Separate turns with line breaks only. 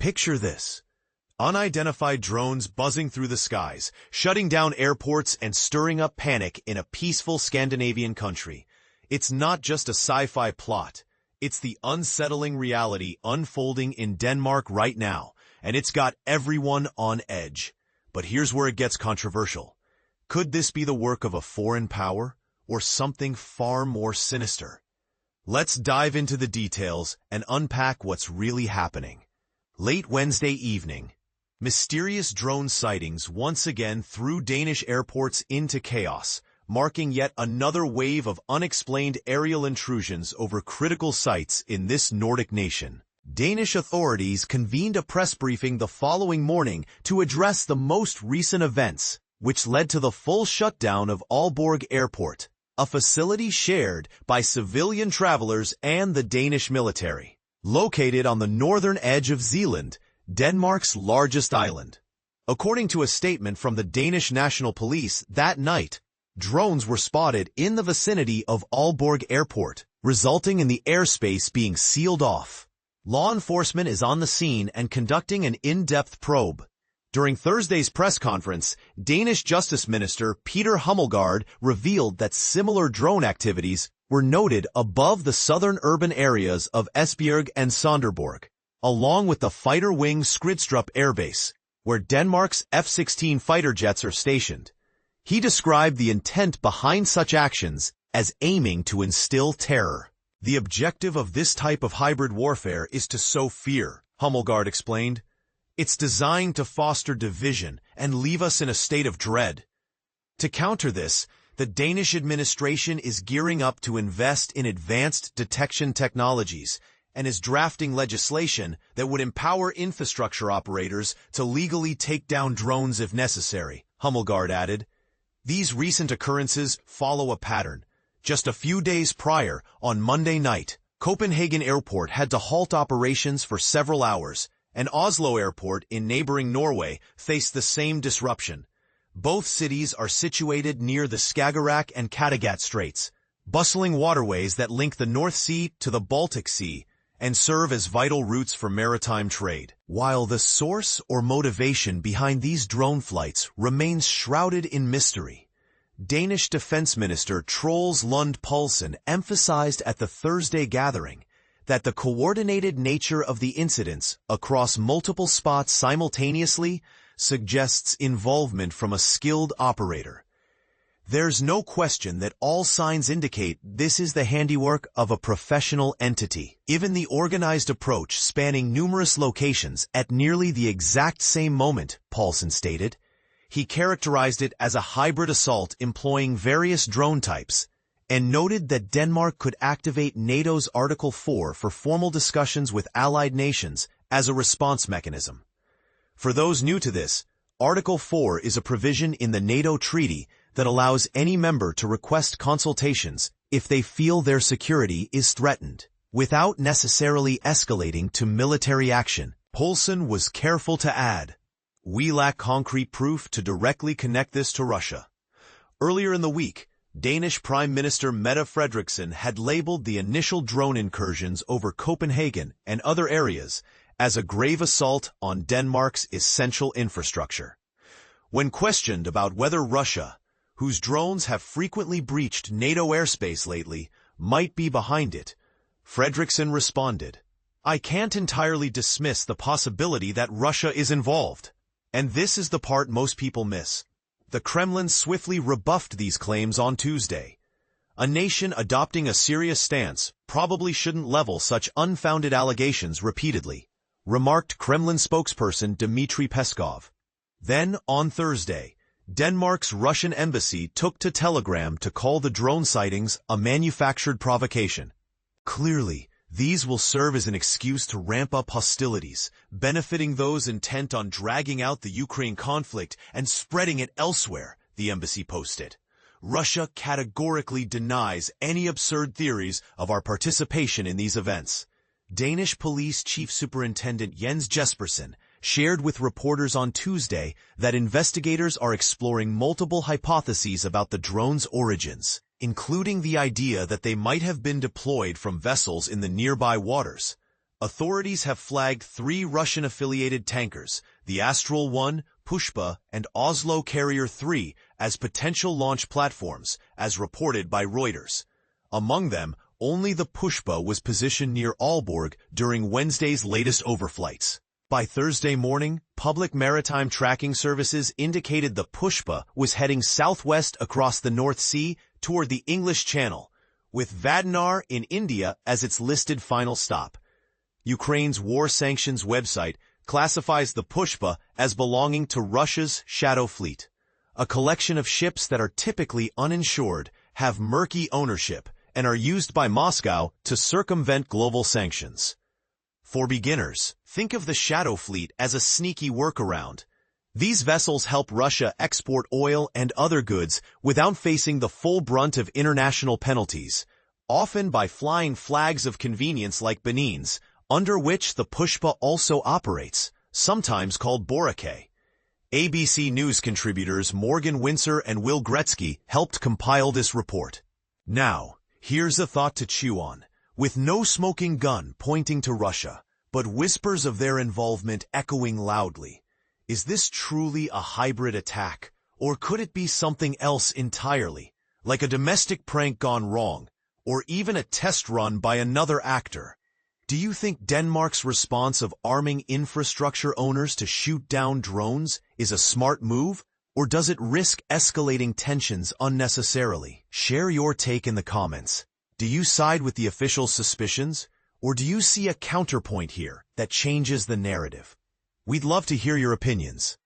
Picture this. Unidentified drones buzzing through the skies, shutting down airports and stirring up panic in a peaceful Scandinavian country. It's not just a sci-fi plot. It's the unsettling reality unfolding in Denmark right now, and it's got everyone on edge. But here's where it gets controversial. Could this be the work of a foreign power, or something far more sinister? Let's dive into the details and unpack what's really happening. Late Wednesday evening, mysterious drone sightings once again threw Danish airports into chaos, marking yet another wave of unexplained aerial intrusions over critical sites in this Nordic nation. Danish authorities convened a press briefing the following morning to address the most recent events, which led to the full shutdown of Aalborg Airport, a facility shared by civilian travelers and the Danish military. Located on the northern edge of Zealand, Denmark's largest island. According to a statement from the Danish National Police that night, drones were spotted in the vicinity of Aalborg Airport, resulting in the airspace being sealed off. Law enforcement is on the scene and conducting an in-depth probe. During Thursday's press conference, Danish Justice Minister Peter Hummelgaard revealed that similar drone activities were noted above the southern urban areas of Esbjerg and Sonderborg, along with the fighter wing Skridstrup Air Base, where Denmark's F-16 fighter jets are stationed. He described the intent behind such actions as aiming to instill terror. The objective of this type of hybrid warfare is to sow fear, Hummelgaard explained. It's designed to foster division and leave us in a state of dread. To counter this, the Danish administration is gearing up to invest in advanced detection technologies and is drafting legislation that would empower infrastructure operators to legally take down drones if necessary, Hummelgaard added. These recent occurrences follow a pattern. Just a few days prior, on Monday night, Copenhagen Airport had to halt operations for several hours, and Oslo Airport in neighboring Norway faced the same disruption. Both cities are situated near the Skagerrak and Kattegat Straits, bustling waterways that link the North Sea to the Baltic Sea and serve as vital routes for maritime trade. While the source or motivation behind these drone flights remains shrouded in mystery, Danish Defense Minister Troels Lund Poulsen emphasized at the Thursday gathering that the coordinated nature of the incidents across multiple spots simultaneously suggests involvement from a skilled operator. There's no question that all signs indicate this is the handiwork of a professional entity. Given the organized approach spanning numerous locations at nearly the exact same moment, Poulsen stated, he characterized it as a hybrid assault employing various drone types, and noted that Denmark could activate NATO's Article 4 for formal discussions with allied nations as a response mechanism. For those new to this, Article 4 is a provision in the NATO treaty that allows any member to request consultations if they feel their security is threatened, without necessarily escalating to military action. Poulsen was careful to add, "We lack concrete proof to directly connect this to Russia." Earlier in the week, Danish Prime Minister Mette Frederiksen had labeled the initial drone incursions over Copenhagen and other areas as a grave assault on Denmark's essential infrastructure. When questioned about whether Russia, whose drones have frequently breached NATO airspace lately, might be behind it, Frederiksen responded, "I can't entirely dismiss the possibility that Russia is involved." And this is the part most people miss. The Kremlin swiftly rebuffed these claims on Tuesday. A nation adopting a serious stance probably shouldn't level such unfounded allegations repeatedly, remarked Kremlin spokesperson Dmitry Peskov. Then, on Thursday, Denmark's Russian embassy took to Telegram to call the drone sightings a manufactured provocation. Clearly, these will serve as an excuse to ramp up hostilities, benefiting those intent on dragging out the Ukraine conflict and spreading it elsewhere, the embassy posted. Russia categorically denies any absurd theories of our participation in these events. Danish Police Chief Superintendent Jens Jespersen shared with reporters on Tuesday that investigators are exploring multiple hypotheses about the drone's origins, including the idea that they might have been deployed from vessels in the nearby waters. Authorities have flagged 3 Russian-affiliated tankers, the Astral 1, Pushpa, and Oslo Carrier 3, as potential launch platforms, as reported by Reuters. Among them, only the Pushpa was positioned near Aalborg during Wednesday's latest overflights. By Thursday morning, public maritime tracking services indicated the Pushpa was heading southwest across the North Sea toward the English Channel, with Vadanar in India as its listed final stop. Ukraine's war sanctions website classifies the Pushpa as belonging to Russia's Shadow Fleet, a collection of ships that are typically uninsured, have murky ownership, and are used by Moscow to circumvent global sanctions. For beginners, think of the Shadow Fleet as a sneaky workaround. These vessels help Russia export oil and other goods without facing the full brunt of international penalties, often by flying flags of convenience like Benin's, under which the Pushpa also operates, sometimes called Boracay. ABC News contributors Morgan Windsor and Will Gretzky helped compile this report. Now, here's a thought to chew on. With no smoking gun pointing to Russia, but whispers of their involvement echoing loudly. Is this truly a hybrid attack, or could it be something else entirely, like a domestic prank gone wrong, or even a test run by another actor? Do you think Denmark's response of arming infrastructure owners to shoot down drones is a smart move, or does it risk escalating tensions unnecessarily? Share your take in the comments. Do you side with the official suspicions, or do you see a counterpoint here that changes the narrative? We'd love to hear your opinions.